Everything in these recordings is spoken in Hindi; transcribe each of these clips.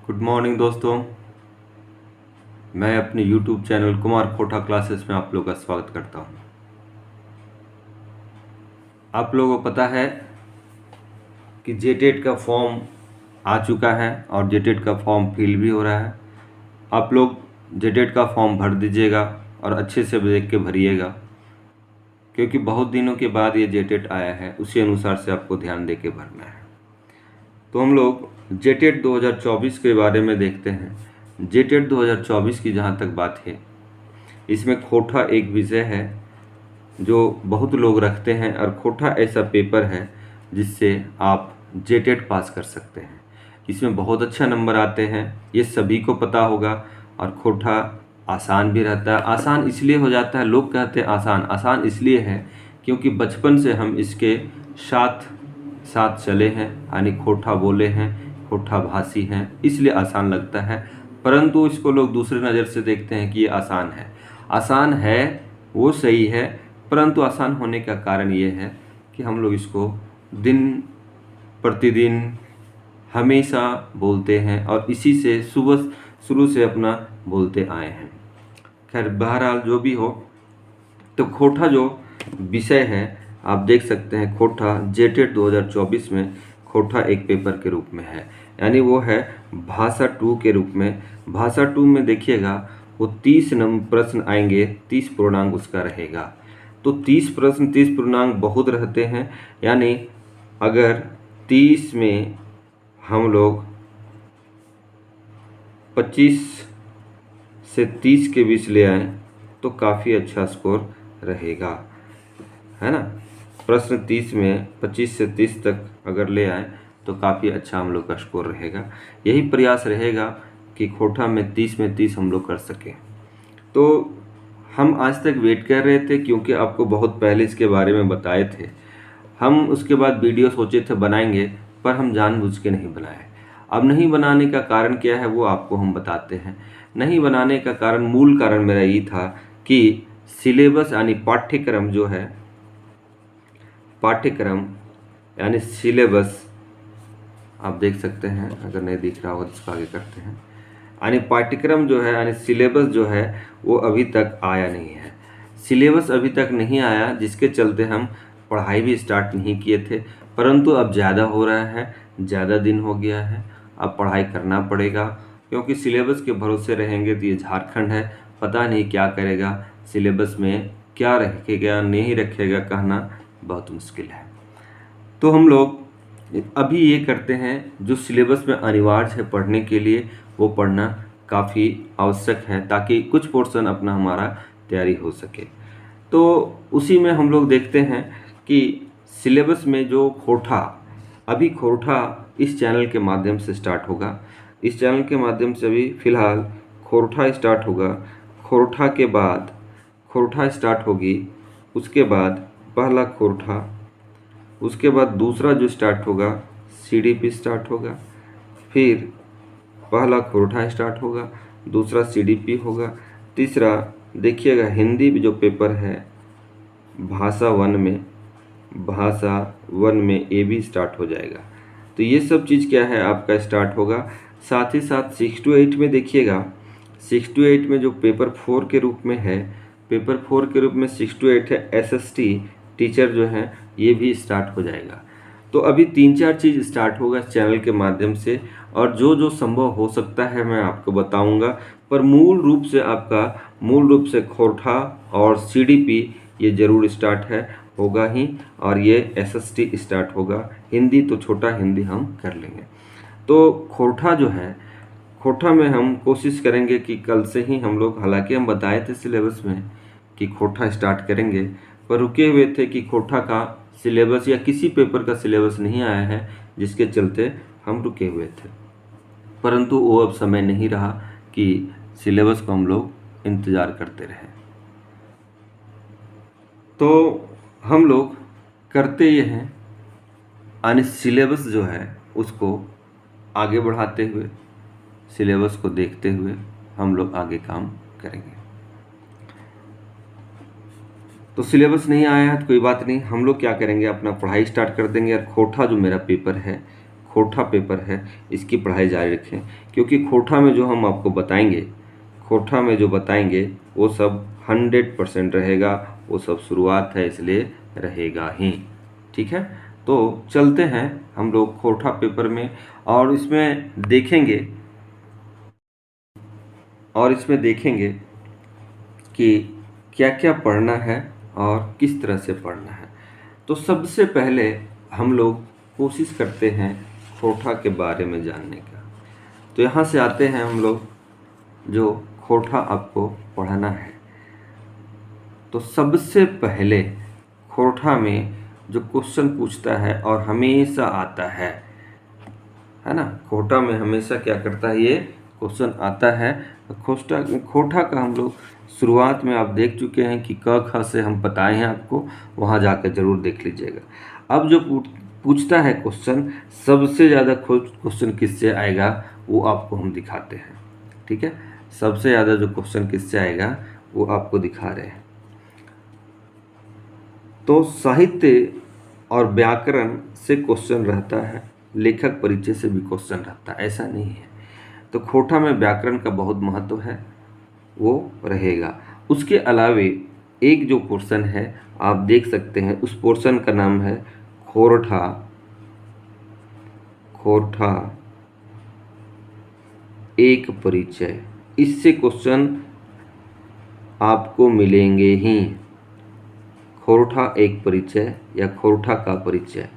गुड मॉर्निंग दोस्तों। मैं अपने YouTube चैनल कुमार खोटा क्लासेस में आप लोगों का स्वागत करता हूं। आप लोगों को पता है कि जेटेट का फॉर्म आ चुका है और जेटेट का फॉर्म फिल भी हो रहा है। आप लोग जेटेट का फॉर्म भर दीजिएगा और अच्छे से देख के भरिएगा, क्योंकि बहुत दिनों के बाद ये जेटेट आया है, उसी अनुसार से आपको ध्यान दे के भरना है। तो हम लोग जेटेट 2024 के बारे में देखते हैं। जेटेट 2024 की जहाँ तक बात है, इसमें खोटा एक विषय है जो बहुत लोग रखते हैं, और खोटा ऐसा पेपर है जिससे आप जेटेट पास कर सकते हैं। इसमें बहुत अच्छा नंबर आते हैं, ये सभी को पता होगा। और खोटा आसान भी रहता है। आसान इसलिए हो जाता है, लोग कहते हैं आसान इसलिए है क्योंकि बचपन से हम इसके साथ साथ चले हैं, यानी खोटा बोले हैं, खोटा भाषी हैं, इसलिए आसान लगता है। परंतु इसको लोग दूसरे नज़र से देखते हैं कि ये आसान है, वो सही है, परंतु आसान होने का कारण ये है कि हम लोग इसको दिन प्रतिदिन हमेशा बोलते हैं और इसी से सुबह शुरू से अपना बोलते आए हैं। खैर, बहरहाल जो भी हो, तो खोटा जो विषय है आप देख सकते हैं, खोटा जेटेट 2024 में खोटा एक पेपर के रूप में है, यानी वो है भाषा 2 के रूप में। भाषा 2 में देखिएगा वो 30 प्रश्न आएंगे, 30 पूर्णांक उसका रहेगा। तो 30 प्रश्न 30 पूर्णांक बहुत रहते हैं, यानी अगर 30 में हम लोग 25 से 30 के बीच ले आएँ तो काफ़ी अच्छा स्कोर रहेगा, है ना। प्रश्न 30 में 25 से 30 तक अगर ले आए तो काफ़ी अच्छा हम लोग का स्कोर रहेगा। यही प्रयास रहेगा कि खोटा में 30 हम लोग कर सकें। तो हम आज तक वेट कर रहे थे, क्योंकि आपको बहुत पहले इसके बारे में बताए थे। हम उसके बाद वीडियो सोचे थे बनाएंगे, पर हम जानबूझ के नहीं बनाए। अब नहीं बनाने का कारण क्या है वो आपको हम बताते हैं। नहीं बनाने का कारण, मूल कारण मेरा ये था कि सिलेबस यानी पाठ्यक्रम जो है, पाठ्यक्रम यानी सिलेबस आप देख सकते हैं, अगर नहीं दिख रहा हो तो इसको आगे करते हैं। यानी पाठ्यक्रम जो है, यानी सिलेबस जो है, वो अभी तक आया नहीं है। सिलेबस अभी तक नहीं आया, जिसके चलते हम पढ़ाई भी स्टार्ट नहीं किए थे। परंतु अब ज़्यादा हो रहा है, ज़्यादा दिन हो गया है, अब पढ़ाई करना पड़ेगा, क्योंकि सिलेबस के भरोसे रहेंगे तो ये झारखंड है, पता नहीं क्या करेगा, सिलेबस में क्या रखेगा नहीं रखेगा कहना बहुत मुश्किल है। तो हम लोग अभी ये करते हैं जो सिलेबस में अनिवार्य है पढ़ने के लिए, वो पढ़ना काफ़ी आवश्यक है, ताकि कुछ पोर्शन अपना हमारा तैयारी हो सके। तो उसी में हम लोग देखते हैं कि सिलेबस में जो खोटा, अभी खोटा इस चैनल के माध्यम से स्टार्ट होगा। इस चैनल के माध्यम से अभी फ़िलहाल खोटा स्टार्ट होगा। खोटा के बाद खोटा स्टार्ट होगी, उसके बाद पहला खोटा, उसके बाद दूसरा जो स्टार्ट होगा CDP स्टार्ट होगा, फिर पहला खोटा स्टार्ट होगा, दूसरा CDP होगा, तीसरा देखिएगा हिंदी जो पेपर है भाषा 1 में ए भी स्टार्ट हो जाएगा। तो ये सब चीज़ क्या है आपका स्टार्ट होगा। साथ ही साथ 6 to 8 में देखिएगा, 6 to 8 में जो पेपर 4 के रूप में है, पेपर 4 के रूप में 6 to 8 है, SST टीचर जो है ये भी स्टार्ट हो जाएगा। तो अभी 3-4 चीज़ स्टार्ट होगा इस चैनल के माध्यम से, और जो जो संभव हो सकता है मैं आपको बताऊंगा। पर मूल रूप से खोटा और CDP ये ज़रूर स्टार्ट होगा ही, और ये SST स्टार्ट होगा। हिंदी तो छोटा हिंदी हम कर लेंगे। तो खोटा जो है, खोटा में हम कोशिश करेंगे कि कल से ही हम लोग, हालांकि हम बताए थे सिलेबस में कि खोटा स्टार्ट करेंगे, पर रुके हुए थे कि खोटा का सिलेबस या किसी पेपर का सिलेबस नहीं आया है, जिसके चलते हम रुके हुए थे। परंतु वो अब समय नहीं रहा कि सिलेबस को हम लोग इंतज़ार करते रहे। तो हम लोग करते ये हैं, यानी सिलेबस जो है उसको आगे बढ़ाते हुए, सिलेबस को देखते हुए हम लोग आगे काम करेंगे। तो सिलेबस नहीं आया है तो कोई बात नहीं, हम लोग क्या करेंगे, अपना पढ़ाई स्टार्ट कर देंगे। और खोटा जो मेरा पेपर है, खोटा पेपर है इसकी पढ़ाई जारी रखें, क्योंकि खोटा में जो हम आपको बताएंगे, खोटा में जो बताएंगे वो सब 100% रहेगा, वो सब शुरुआत है इसलिए रहेगा ही। ठीक है, तो चलते हैं हम लोग खोटा पेपर में, और इसमें देखेंगे कि क्या क्या पढ़ना है और किस तरह से पढ़ना है। तो सबसे पहले हम लोग कोशिश करते हैं खोटा के बारे में जानने का। तो यहाँ से आते हैं हम लोग, जो खोटा आपको पढ़ना है। तो सबसे पहले खोटा में जो क्वेश्चन पूछता है और हमेशा आता है ना, खोटा में हमेशा क्या करता है, ये क्वेश्चन आता है। खोटा का हम लोग शुरुआत में आप देख चुके हैं कि क ख से हम बताए हैं आपको, वहाँ जाकर जरूर देख लीजिएगा। अब जो पूछता है क्वेश्चन, सबसे ज़्यादा क्वेश्चन किससे आएगा वो आपको हम दिखाते हैं। ठीक है, सबसे ज़्यादा जो क्वेश्चन किससे आएगा वो आपको दिखा रहे हैं। तो साहित्य और व्याकरण से क्वेश्चन रहता है, लेखक परिचय से भी क्वेश्चन रहता है, ऐसा नहीं है। तो खोटा में व्याकरण का बहुत महत्व है, वो रहेगा। उसके अलावे एक जो पोर्शन है आप देख सकते हैं, उस पोर्शन का नाम है खोरठा एक परिचय। इससे क्वेश्चन आपको मिलेंगे ही। खोरठा एक परिचय या खोरठा का परिचय,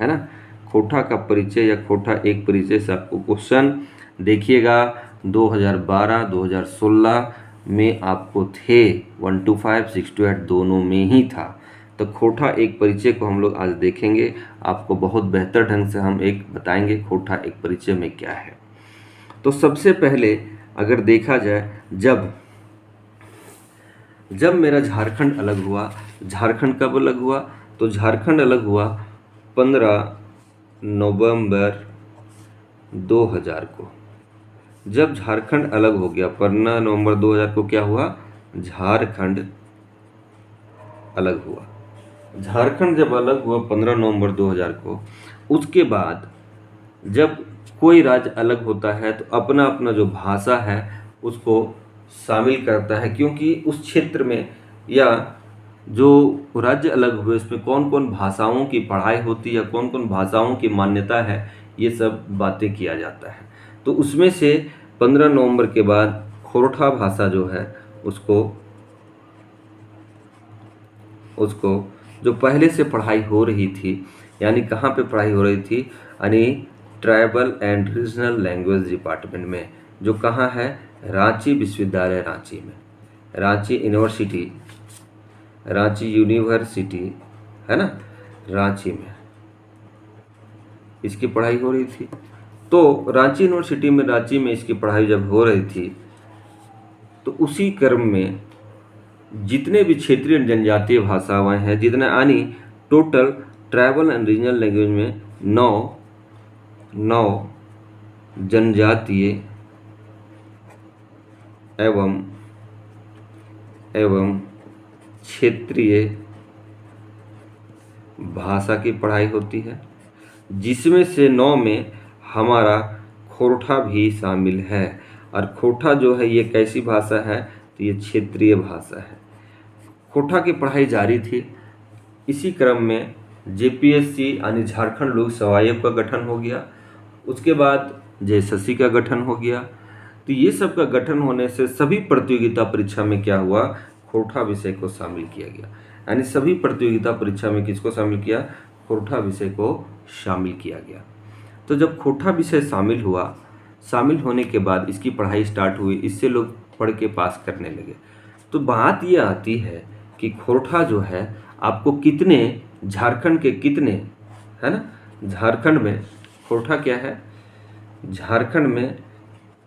है ना, खोटा का परिचय या खोटा एक परिचय से आपको क्वेश्चन देखिएगा 2012-2016 में आपको थे, 1 to 5, 6 to 8 दोनों में ही था। तो खोटा एक परिचय को हम लोग आज देखेंगे, आपको बहुत बेहतर ढंग से हम एक बताएंगे खोटा एक परिचय में क्या है। तो सबसे पहले अगर देखा जाए, जब मेरा झारखंड अलग हुआ, झारखंड कब अलग हुआ, तो झारखंड अलग हुआ 15 नवंबर 2000 को। जब झारखंड अलग हो गया 15 नवंबर 2000 को, क्या हुआ, झारखंड अलग हुआ। झारखंड जब अलग हुआ 15 नवंबर 2000 को, उसके बाद जब कोई राज्य अलग होता है तो अपना अपना जो भाषा है उसको शामिल करता है, क्योंकि उस क्षेत्र में या जो राज्य अलग हुए उसमें कौन कौन भाषाओं की पढ़ाई होती है, कौन कौन भाषाओं की मान्यता है, ये सब बातें किया जाता है। तो उसमें से 15 नवंबर के बाद खोरठा भाषा जो है उसको जो पहले से पढ़ाई हो रही थी, यानी कहाँ पे पढ़ाई हो रही थी, यानी tribal and regional language department में, जो कहाँ है, रांची विश्वविद्यालय रांची में, रांची यूनिवर्सिटी है ना, रांची में इसकी पढ़ाई हो रही थी। तो रांची यूनिवर्सिटी में, रांची में इसकी पढ़ाई जब हो रही थी, तो उसी क्रम में जितने भी क्षेत्रीय जनजातीय भाषाएं हैं, जितने यानी total tribal and regional language में 9 जनजातीय एवं क्षेत्रीय भाषा की पढ़ाई होती है, जिसमें से 9 में हमारा खोरठा भी शामिल है। और खोरठा जो है ये कैसी भाषा है, तो ये क्षेत्रीय भाषा है। खोरठा की पढ़ाई जारी थी। इसी क्रम में जेपीएससी यानी झारखंड लोक सेवा आयोग का गठन हो गया, उसके बाद जेएसएससी का गठन हो गया। तो ये सब का गठन होने से सभी प्रतियोगिता परीक्षा में क्या हुआ, खोरठा विषय को शामिल किया गया। यानी सभी प्रतियोगिता परीक्षा में किसको शामिल किया, खोरठा विषय को शामिल किया गया। तो जब खोरठा विषय शामिल हुआ, शामिल होने के बाद इसकी पढ़ाई स्टार्ट हुई, इससे लोग पढ़ के पास करने लगे। तो बात ये आती है कि खोरठा जो है आपको कितने, झारखंड के कितने, है ना, झारखंड में खोरठा क्या है, झारखंड में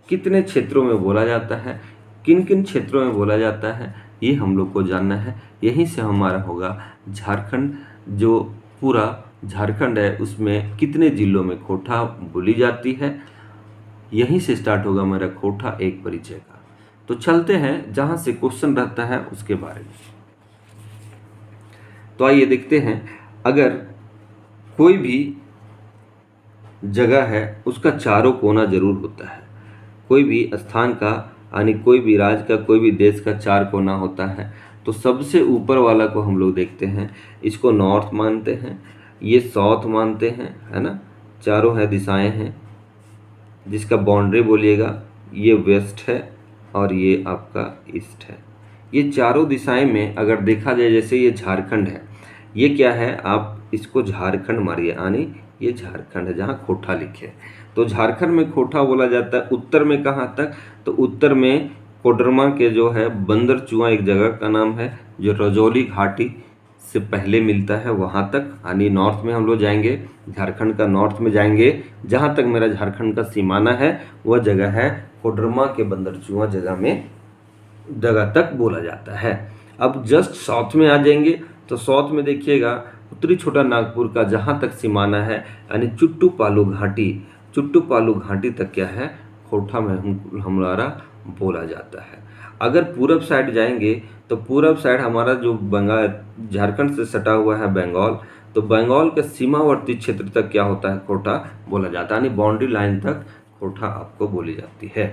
कितने क्षेत्रों में बोला जाता है, किन किन क्षेत्रों में बोला जाता है, ये हम लोग को जानना है। यहीं से हमारा होगा झारखंड, जो पूरा झारखंड है उसमें कितने जिलों में खोरठा बोली जाती है, यहीं से स्टार्ट होगा मेरा खोरठा एक परिचय का। तो चलते हैं जहाँ से क्वेश्चन रहता है उसके बारे में। तो आइए देखते हैं, अगर कोई भी जगह है उसका चारों कोना जरूर होता है। कोई भी स्थान का यानी कोई भी राज्य का, कोई भी देश का चार कोना होता है। तो सबसे ऊपर वाला को हम लोग देखते हैं, इसको नॉर्थ मानते हैं, ये साउथ मानते हैं, है ना, चारों है दिशाएं हैं। जिसका बाउंड्री बोलिएगा ये वेस्ट है और ये आपका ईस्ट है। ये चारों दिशाएं में अगर देखा जाए, जैसे ये झारखंड है, ये क्या है, आप इसको झारखंड मारिए, यानी ये झारखंड है जहाँ खोटा लिखे। तो झारखंड में खोटा बोला जाता है। उत्तर में कहाँ तक, तो उत्तर में कोडरमा के जो है बंदरचुआ एक जगह का नाम है, जो रजौली घाटी से पहले मिलता है, वहाँ तक, यानी नॉर्थ में हम लोग जाएंगे, झारखंड का नॉर्थ में जाएंगे, जहाँ तक मेरा झारखंड का सीमाना है वह जगह है कोडरमा के बंदरचुआ जगह तक बोला जाता है। अब जस्ट साउथ में आ जाएंगे तो साउथ में देखिएगा उत्तरी छोटा नागपुर का जहाँ तक सीमाना है, यानी चुट्टू पालू घाटी तक क्या है, खोटा में हमारा बोला जाता है। अगर पूरब साइड जाएंगे तो पूरब साइड हमारा जो बंगाल झारखंड से सटा हुआ है बंगाल, तो बंगाल के सीमावर्ती क्षेत्र तक क्या होता है, खोटा बोला जाता है, यानी बाउंड्री लाइन तक खोटा आपको बोली जाती है।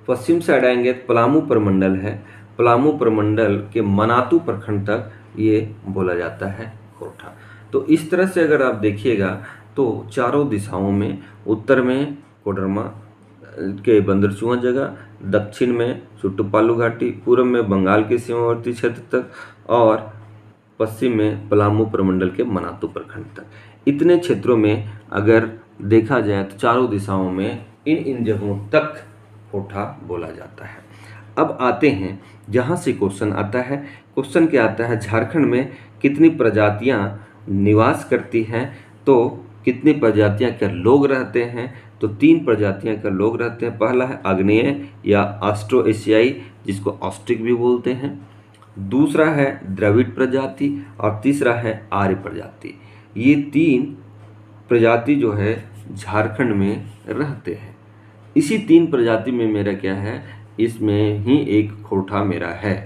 पश्चिम साइड आएंगे तो पलामू प्रमंडल है, पलामू प्रमंडल के मनातू प्रखंड तक ये बोला जाता है खोटा। तो इस तरह से अगर आप देखिएगा तो चारों दिशाओं में, उत्तर में कोडरमा के बंदरचुआ जगह, दक्षिण में चुट्टूपालू घाटी, पूर्व में बंगाल के सीमावर्ती क्षेत्र तक, और पश्चिम में पलामू प्रमंडल के मनातू प्रखंड तक। इतने क्षेत्रों में अगर देखा जाए तो चारों दिशाओं में इन जगहों तक खोटा बोला जाता है। अब आते हैं जहाँ से क्वेश्चन आता है। क्वेश्चन क्या आता है, झारखंड में कितनी प्रजातियाँ निवास करती हैं, तो कितनी प्रजातियाँ के लोग रहते हैं, तो 3 प्रजातियाँ के लोग रहते हैं। पहला है आग्नेय या ऑस्ट्रो एशियाई, जिसको ऑस्ट्रिक भी बोलते हैं, दूसरा है द्रविड़ प्रजाति, और तीसरा है आर्य प्रजाति। ये 3 प्रजाति जो है झारखंड में रहते हैं। इसी 3 प्रजाति में मेरा क्या है, इसमें ही एक खोटा मेरा है।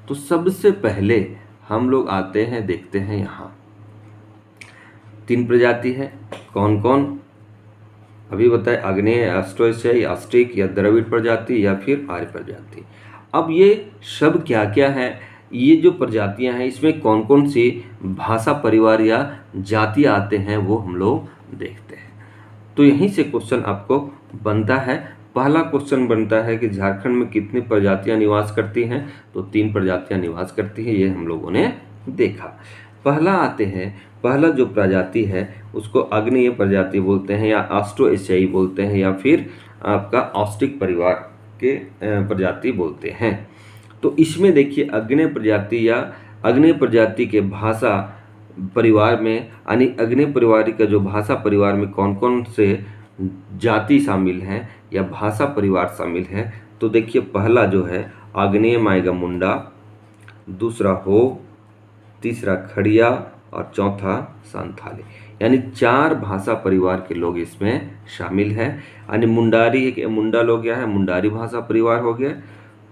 तो सबसे पहले हम लोग आते हैं, देखते हैं यहाँ 3 प्रजाति है, कौन कौन अभी बताए, आग्नेय, ऑस्ट्रो एशियाई, ऑस्ट्रिक या द्रविड़ प्रजाति या फिर आर्य प्रजाति। अब ये सब क्या क्या है, ये जो प्रजातियां हैं इसमें कौन कौन सी भाषा परिवार या जाति आते हैं वो हम लोग देखते हैं। तो यहीं से क्वेश्चन आपको बनता है। पहला क्वेश्चन बनता है कि झारखंड में कितनी प्रजातियां निवास करती हैं, तो 3 प्रजातियां निवास करती हैं, ये हम लोगों ने देखा। पहला आते हैं, पहला जो प्रजाति है उसको आग्नेय प्रजाति बोलते हैं, या ऑस्ट्रो एशियाई बोलते हैं, या फिर आपका ऑस्ट्रिक परिवार के प्रजाति बोलते हैं। तो इसमें देखिए अग्नेय प्रजाति के भाषा परिवार में, यानी अग्नेय परिवार का जो भाषा परिवार में कौन कौन से जाति शामिल हैं या भाषा परिवार शामिल है, तो देखिए पहला जो है आग्नेय में आएगा मुंडा, दूसरा हो, तीसरा खड़िया और चौथा संथाली। यानी 4 भाषा परिवार के लोग इसमें शामिल हैं। यानी मुंडा लोग क्या है, मुंडारी भाषा परिवार हो गया,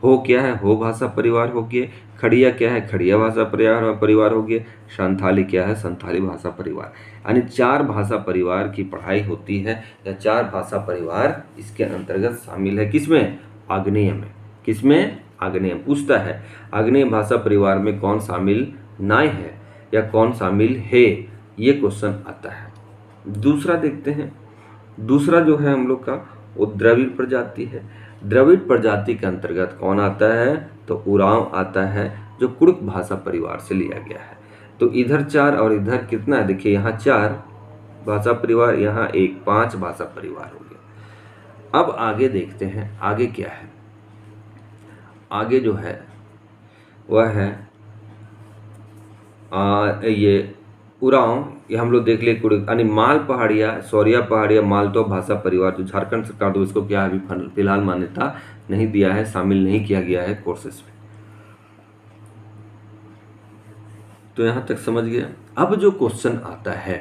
हो क्या है, हो भाषा परिवार हो गया, खड़िया क्या है, खड़िया भाषा परिवार हो गया, संथाली क्या है, संथाली भाषा परिवार। यानी 4 भाषा परिवार की पढ़ाई होती है, या 4 भाषा परिवार इसके अंतर्गत शामिल है। किसमें, आग्नेय में। किसमें, आग्नेय। पूछता है आग्नेय भाषा परिवार में कौन शामिल नहीं है या कौन शामिल है, ये क्वेश्चन आता है। दूसरा देखते हैं, दूसरा जो है हम लोग का वो द्रविड़ प्रजाति है। द्रविड़ प्रजाति के अंतर्गत कौन आता है, तो उरांव आता है, जो कुड़ुक भाषा परिवार से लिया गया है। तो इधर 4 और इधर कितना है, देखिए यहाँ 4 भाषा परिवार, यहाँ 1, 5 भाषा परिवार हो गया। अब आगे देखते हैं, आगे क्या है, आगे जो है वह है ये उरांव, ये हम लोग देख लिए कुड़ुक, यानी माल पहाड़िया, सौरिया पहाड़िया, मालतो भाषा परिवार, जो झारखंड सरकार द्वारा इसको क्या अभी फिलहाल मान्यता नहीं दिया है, शामिल नहीं किया गया है कोर्सेस में। तो यहाँ तक समझ गया। अब जो क्वेश्चन आता है,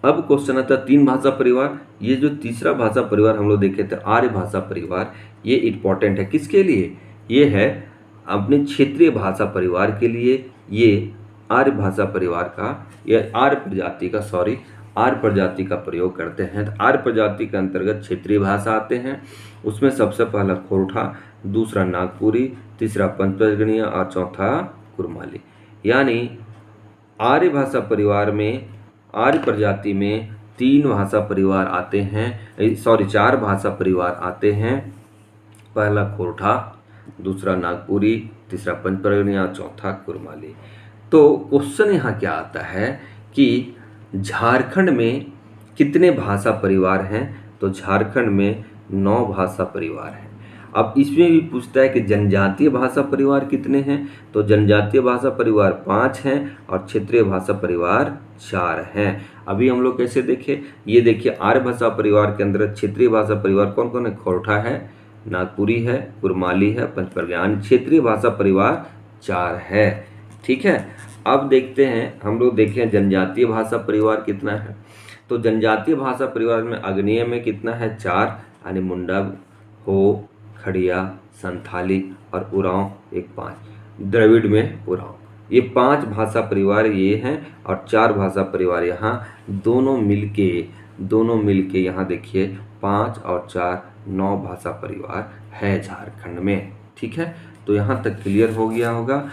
अब क्वेश्चन आता है 3 भाषा परिवार। ये जो तीसरा भाषा परिवार हम लोग देखे थे आर्य भाषा परिवार, ये इम्पोर्टेंट है। किसके लिए, ये है अपने क्षेत्रीय भाषा परिवार के लिए। ये आर्य भाषा परिवार का, या आर्य प्रजाति का, आर्य प्रजाति का प्रयोग करते हैं। तो आर्य प्रजाति के अंतर्गत क्षेत्रीय भाषा आते हैं। उसमें सबसे पहला खोरठा, दूसरा नागपुरी, तीसरा पंचतर्जनीय और चौथा कुरमाली। यानी आर्य भाषा परिवार में, आर्य प्रजाति में 3 भाषा परिवार आते हैं, 4 भाषा परिवार आते हैं। पहला खोरठा, दूसरा नागपुरी, तीसरा पंचतर्जनीय और चौथा कुरमाली। तो क्वेश्चन यहाँ क्या आता है कि झारखंड में कितने भाषा परिवार हैं? तो झारखंड में 9 भाषा परिवार हैं। अब इसमें भी पूछता है कि जनजातीय भाषा परिवार कितने हैं? तो जनजातीय भाषा परिवार 5 हैं और क्षेत्रीय भाषा परिवार 4 हैं। अभी हम लोग कैसे देखें, ये देखिए आर्य भाषा परिवार के अंदर क्षेत्रीय भाषा परिवार कौन कौन है? खोरठा है, नागपुरी है, कुरमाली है, पंचतर्जनीय। क्षेत्रीय भाषा परिवार 4 है। ठीक है, अब देखते हैं, हम लोग देखें जनजातीय भाषा परिवार कितना है। तो जनजातीय भाषा परिवार में आग्नेय में कितना है? 4, यानी मुंडा, हो, खड़िया, संथाली और उरांव 5। द्रविड़ में उरांव, ये 5 भाषा परिवार ये हैं और 4 भाषा परिवार यहाँ दोनों मिलके यहाँ देखिए 5 और 4 9 भाषा परिवार है झारखंड में। ठीक है, तो यहाँ तक क्लियर हो गया होगा।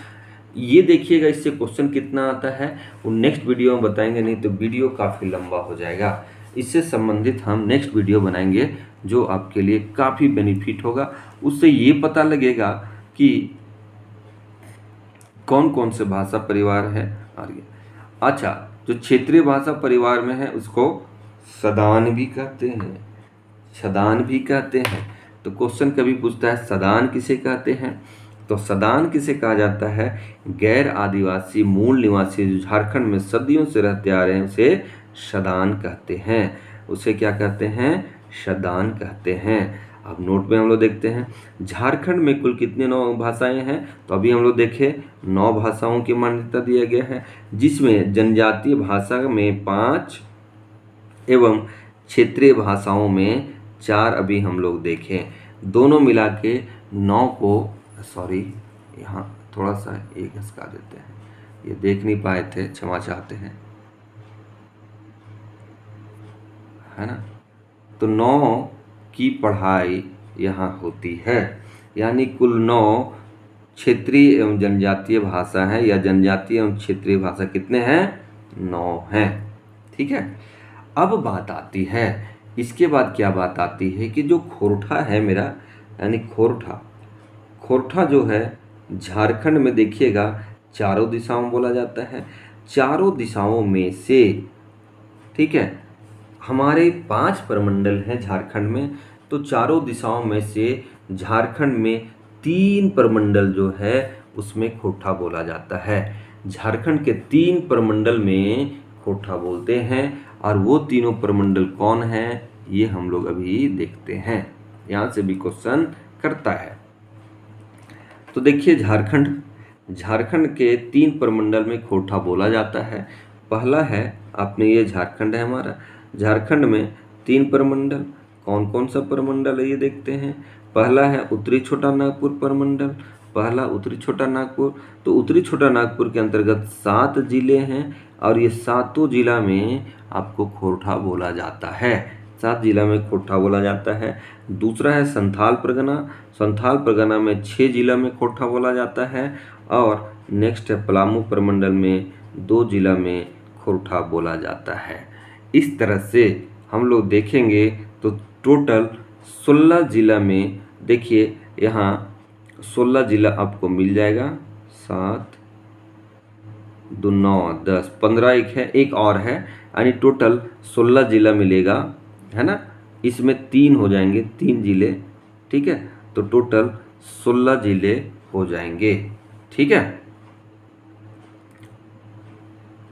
ये देखिएगा इससे क्वेश्चन कितना आता है वो नेक्स्ट वीडियो में बताएंगे, नहीं तो वीडियो काफ़ी लंबा हो जाएगा। इससे संबंधित हम नेक्स्ट वीडियो बनाएंगे जो आपके लिए काफ़ी बेनिफिट होगा। उससे ये पता लगेगा कि कौन कौन से भाषा परिवार है। और ये अच्छा, जो क्षेत्रीय भाषा परिवार में है उसको सदान भी कहते हैं, सदान भी कहते हैं। तो क्वेश्चन कभी पूछता है सदान किसे कहते हैं? तो सदान किसे कहा जाता है? गैर आदिवासी मूल निवासी जो झारखंड में सदियों से रहते आ रहे हैं उसे सदान कहते हैं। उसे क्या कहते हैं? सदान कहते हैं। अब नोट में हम लोग देखते हैं झारखंड में कुल कितने 9 भाषाएं हैं। तो अभी हम लोग देखें 9 भाषाओं की मान्यता दिया गया है, जिसमें जनजातीय भाषा में 5 एवं क्षेत्रीय भाषाओं में 4 अभी हम लोग देखें। दोनों मिला के 9 को, सॉरी यहाँ थोड़ा सा एक घसका देते हैं, ये देख नहीं पाए थे, क्षमा चाहते हैं, है ना। तो 9 की पढ़ाई यहाँ होती है, यानी कुल 9 क्षेत्रीय एवं जनजातीय भाषा है, या जनजातीय एवं क्षेत्रीय भाषा कितने हैं? 9 हैं। ठीक है, अब बात आती है, इसके बाद क्या बात आती है कि जो खोरठा है मेरा, यानी खोरठा जो है झारखंड में देखिएगा चारों दिशाओं में बोला जाता है। चारों दिशाओं में से, ठीक है, हमारे 5 प्रमंडल हैं झारखंड में, तो चारों दिशाओं में से झारखंड में 3 प्रमंडल जो है उसमें खोरठा बोला जाता है। झारखंड के 3 प्रमंडल में खोरठा बोलते हैं, और वो तीनों प्रमंडल कौन हैं ये हम लोग अभी देखते हैं। यहाँ से भी क्वेश्चन करता है। तो देखिए झारखंड के 3 प्रमंडल में खोरठा बोला जाता है। पहला है अपने ये झारखंड है हमारा, झारखंड में 3 प्रमंडल, कौन कौन सा प्रमंडल है ये देखते हैं। पहला है उत्तरी छोटा नागपुर प्रमंडल, पहला उत्तरी छोटा नागपुर। तो उत्तरी छोटा नागपुर के अंतर्गत 7 जिले हैं और ये 7 जिला में आपको खोरठा बोला जाता है, 7 जिला में खोरठा बोला जाता है। दूसरा है संथाल परगना, संथाल परगना में 6 जिला में खोरठा बोला जाता है। और नेक्स्ट है पलामू प्रमंडल में 2 जिला में खोरठा बोला जाता है। इस तरह से हम लोग देखेंगे तो टोटल 16 जिला में, देखिए यहाँ 16 जिला आपको मिल जाएगा, 7 2 9 10 15, एक है, एक और है, यानी टोटल 16 जिला मिलेगा, है ना। इसमें 3 हो जाएंगे, 3 जिले, ठीक है। तो टोटल 16 जिले हो जाएंगे, ठीक है।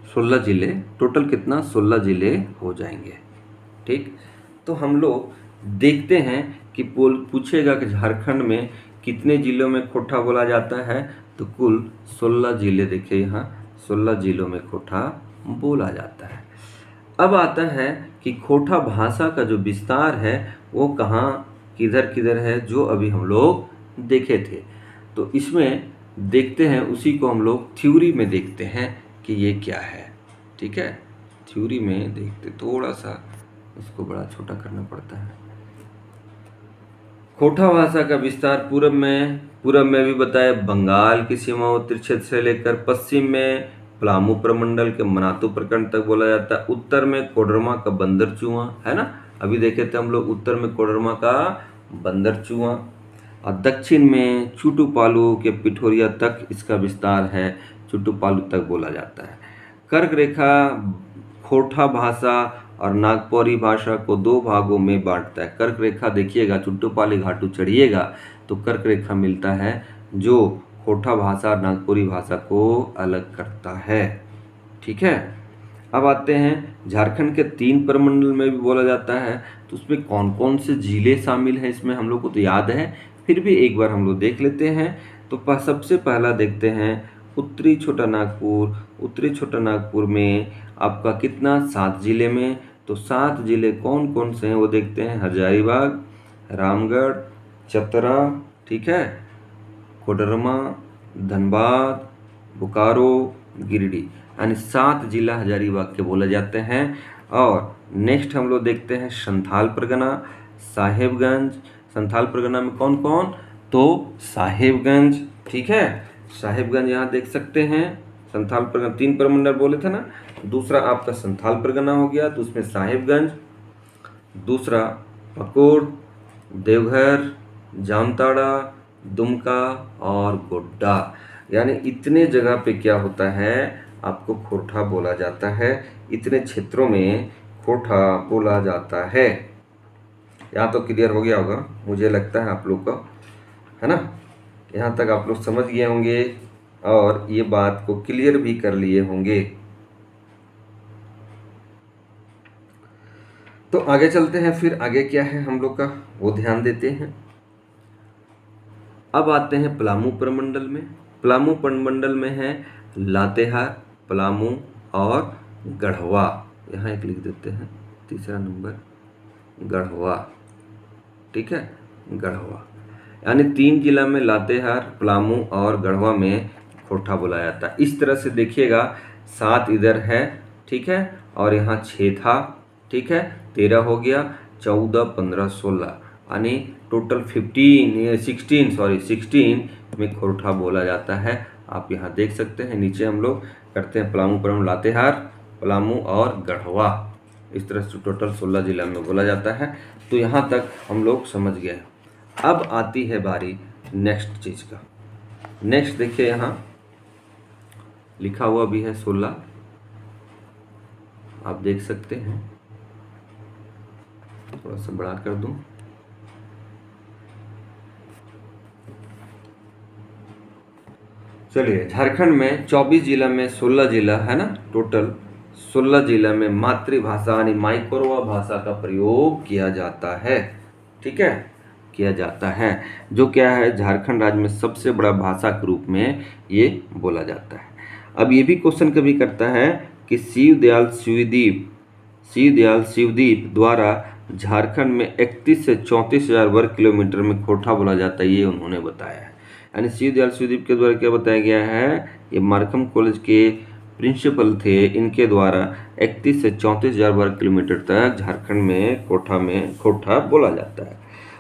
16 जिले टोटल कितना? 16 जिले हो जाएंगे, ठीक। तो हम लोग देखते हैं कि पूछेगा कि झारखंड में कितने जिलों में खोरठा बोला जाता है। तो कुल 16 जिले, देखिए यहाँ 16 जिलों में खोरठा बोला जाता है। अब आता है कि खोरठा भाषा का जो विस्तार है वो कहाँ किधर किधर है, जो अभी हम लोग देखे थे। तो इसमें देखते हैं, उसी को हम लोग थ्योरी में देखते हैं कि ये क्या है, ठीक है। थ्योरी में देखते, थोड़ा सा इसको बड़ा छोटा करना पड़ता है। खोटा भाषा का विस्तार पूरब में भी बताया, बंगाल की सीमावर्ती क्षेत्र से लेकर पश्चिम में पलामू प्रमंडल के मनातू प्रखंड तक बोला जाता है। उत्तर में कोडरमा का बंदर चुआ, है ना, अभी देखे थे हम लोग, उत्तर में कोडरमा का बंदर चुआ। और दक्षिण में चुटुपालू के पिठोरिया तक इसका विस्तार है, चुटुपालू तक बोला जाता है। कर्क रेखा खोटा भाषा और नागपुरी भाषा को दो भागों में बांटता है। कर्क रेखा देखिएगा, चुट्टूपाली घाटू चढ़िएगा तो कर्क रेखा मिलता है जो खोटा भाषा और नागपुरी भाषा को अलग करता है। ठीक है, अब आते हैं झारखंड के 3 प्रमंडल में भी बोला जाता है, तो उसमें कौन कौन से जिले शामिल हैं इसमें हम लोग को तो याद है, फिर भी एक बार हम लोग देख लेते हैं। तो सबसे पहला देखते हैं उत्तरी छोटा नागपुर। उत्तरी छोटा नागपुर में आपका कितना, 7 जिले में, तो 7 जिले कौन कौन से हैं वो देखते हैं। हजारीबाग, रामगढ़, चतरा, ठीक है, कोडरमा, धनबाद, बोकारो, गिरिडीह, यानी 7 जिला हजारीबाग के बोले जाते हैं। और नेक्स्ट हम लोग देखते हैं संथाल परगना, साहेबगंज। संथाल परगना में कौन कौन, तो साहेबगंज, ठीक है, साहेबगंज यहाँ देख सकते हैं। संथाल परगना 3 प्रमंडल बोले थे ना, दूसरा आपका संथाल परगना हो गया, तो उसमें साहेबगंज, दूसरा पकोड़, देवघर, जामताड़ा, दुमका और गोड्डा, यानी इतने जगह पे क्या होता है, आपको खोटा बोला जाता है। इतने क्षेत्रों में खोटा बोला जाता है। यहाँ तो क्लियर हो गया होगा मुझे लगता है आप लोग का, है ना, यहाँ तक आप लोग समझ गए होंगे और ये बात को क्लियर भी कर लिए होंगे। तो आगे चलते हैं, फिर आगे क्या है हम लोग का वो ध्यान देते हैं। अब आते हैं पलामू प्रमंडल में। पलामू प्रमंडल में है लातेहार, पलामू और गढ़वा, यहाँ एक लिख देते हैं, तीसरा नंबर गढ़वा, ठीक है, गढ़वा, यानी 3 जिला में लातेहार, पलामू और गढ़वा में खोटा बोला जाता है। इस तरह से देखिएगा, 7 इधर है, ठीक है, और यहाँ 6 था, ठीक है, 13 हो गया, 14, 15, 16, यानी टोटल 16 में खोटा बोला जाता है। आप यहाँ देख सकते हैं, नीचे हम लोग करते हैं पलामू, पलामू, लातेहार, पलामू और गढ़वा, इस तरह से टोटल 16 जिला में बोला जाता है। तो यहाँ तक हम लोग समझ गए। अब आती है बारी नेक्स्ट चीज़ का। नेक्स्ट देखिए, यहाँ लिखा हुआ भी है 16, आप देख सकते हैं, थोड़ा सा बड़ा कर दूं, चलिए, झारखंड में 24 जिला में 16 जिला है ना, टोटल 16 जिला में मातृभाषा यानी माइक्रोवा भाषा का प्रयोग किया जाता है, ठीक है, किया जाता है, जो क्या है झारखंड राज्य में सबसे बड़ा भाषा के रूप में ये बोला जाता है। अब ये भी क्वेश्चन कभी करता है कि शिवदयाल शिवदीप द्वारा झारखंड में 31 से 34,000 वर्ग किलोमीटर में खोटा बोला जाता है, ये उन्होंने बताया है। यानी शिवदयाल शिवदीप के द्वारा क्या बताया गया है, ये मार्कम कॉलेज के प्रिंसिपल थे, इनके द्वारा 31 से 34,000 वर्ग किलोमीटर तक झारखंड में खोटा बोला जाता है।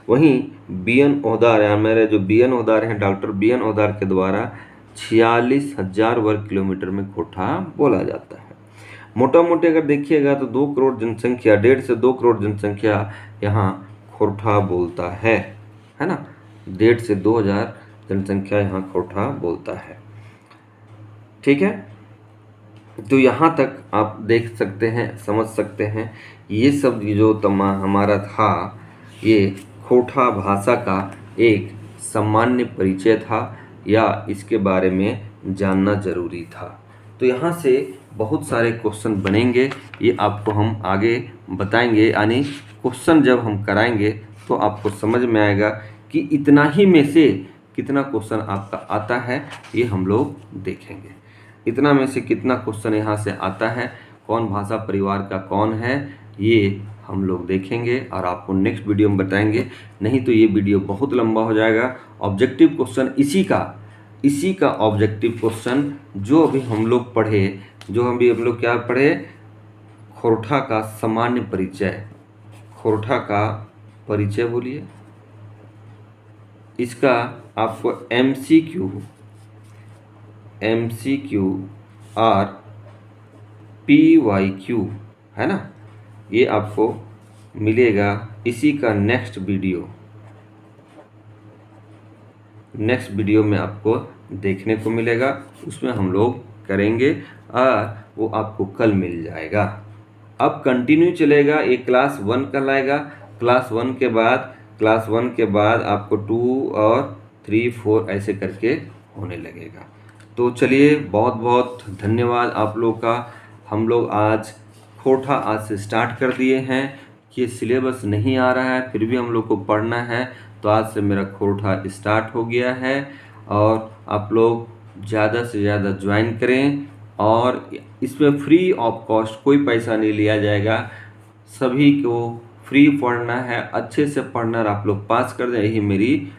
वहीं BN ओहदार, या मेरे जो BN ओहदार हैं, डॉक्टर BN ओहदार के द्वारा 46,000 वर्ग किलोमीटर में खोटा बोला जाता है। मोटा मोटे अगर देखिएगा तो 2 करोड़ जनसंख्या, 1.5 से 2 करोड़ जनसंख्या यहाँ खोटा बोलता है ना, 1.5 से 2,000 जनसंख्या यहाँ खोटा बोलता है, ठीक है। तो यहाँ तक आप देख सकते हैं, समझ सकते हैं, ये सब जो हमारा था, ये खोटा भाषा का एक सामान्य परिचय था या इसके बारे में जानना जरूरी था। तो यहाँ से बहुत सारे क्वेश्चन बनेंगे, ये आपको हम आगे बताएंगे, यानी क्वेश्चन जब हम कराएंगे तो आपको समझ में आएगा कि इतना ही में से कितना क्वेश्चन आपका आता है, ये हम लोग देखेंगे। इतना में से कितना क्वेश्चन यहाँ से आता है, कौन भाषा परिवार का कौन है, ये हम लोग देखेंगे और आपको नेक्स्ट वीडियो में बताएंगे। नहीं तो ये वीडियो बहुत लंबा हो जाएगा। ऑब्जेक्टिव क्वेश्चन इसी का ऑब्जेक्टिव क्वेश्चन जो अभी हम लोग पढ़े, जो हम लोग क्या पढ़े, खोरठा का सामान्य परिचय। खोरठा का परिचय बोलिए। इसका आपको MCQ और PYQ है ना, ये आपको मिलेगा। इसी का नेक्स्ट वीडियो में आपको देखने को मिलेगा, उसमें हम लोग करेंगे और वो आपको कल मिल जाएगा। अब कंटिन्यू चलेगा, ये क्लास 1 का लाएगा। क्लास 1 के बाद आपको 2 और 3 4 ऐसे करके होने लगेगा। तो चलिए, बहुत बहुत धन्यवाद आप लोग का। हम लोग आज खोरठा आज से स्टार्ट कर दिए हैं। कि सिलेबस नहीं आ रहा है फिर भी हम लोग को पढ़ना है, तो आज से मेरा खोरठा स्टार्ट हो गया है। और आप लोग ज़्यादा से ज़्यादा ज्वाइन करें, और इसमें फ्री ऑफ कॉस्ट कोई पैसा नहीं लिया जाएगा। सभी को फ्री पढ़ना है, अच्छे से पढ़ना, आप लोग पास कर दें, यही मेरी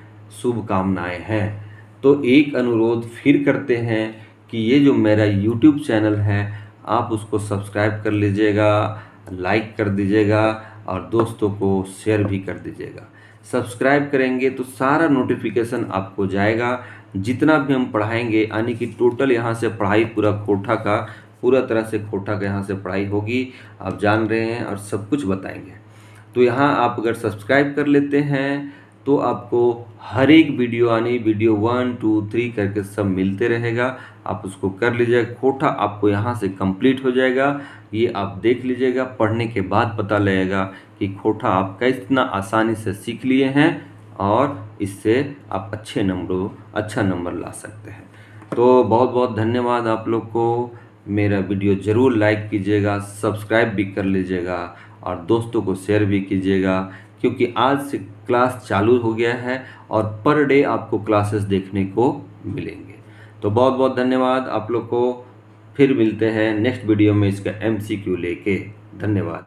शुभकामनाएं हैं। तो एक अनुरोध फिर करते हैं कि ये जो मेरा YouTube चैनल है आप उसको सब्सक्राइब कर लीजिएगा, लाइक कर दीजिएगा और दोस्तों को शेयर भी कर दीजिएगा। सब्सक्राइब करेंगे तो सारा नोटिफिकेशन आपको जाएगा, जितना भी हम पढ़ाएंगे, यानी कि टोटल यहाँ से पढ़ाई पूरा तरह से खोरठा का यहाँ से पढ़ाई होगी, आप जान रहे हैं, और सब कुछ बताएंगे। तो यहाँ आप अगर सब्सक्राइब कर लेते हैं तो आपको हर एक वीडियो आनी, वीडियो 1 2 3 करके सब मिलते रहेगा। आप उसको कर लीजिएगा, खोरठा आपको यहाँ से कंप्लीट हो जाएगा। ये आप देख लीजिएगा, पढ़ने के बाद पता लगेगा कि खोरठा आप कितना आसानी से सीख लिए हैं, और इससे आप अच्छा नंबर ला सकते हैं। तो बहुत बहुत धन्यवाद आप लोग को। मेरा वीडियो ज़रूर लाइक कीजिएगा, सब्सक्राइब भी कर लीजिएगा और दोस्तों को शेयर भी कीजिएगा, क्योंकि आज से क्लास चालू हो गया है और पर डे आपको क्लासेस देखने को मिलेंगे। तो बहुत बहुत धन्यवाद आप लोग को। फिर मिलते हैं नेक्स्ट वीडियो में इसका MCQ लेके। धन्यवाद।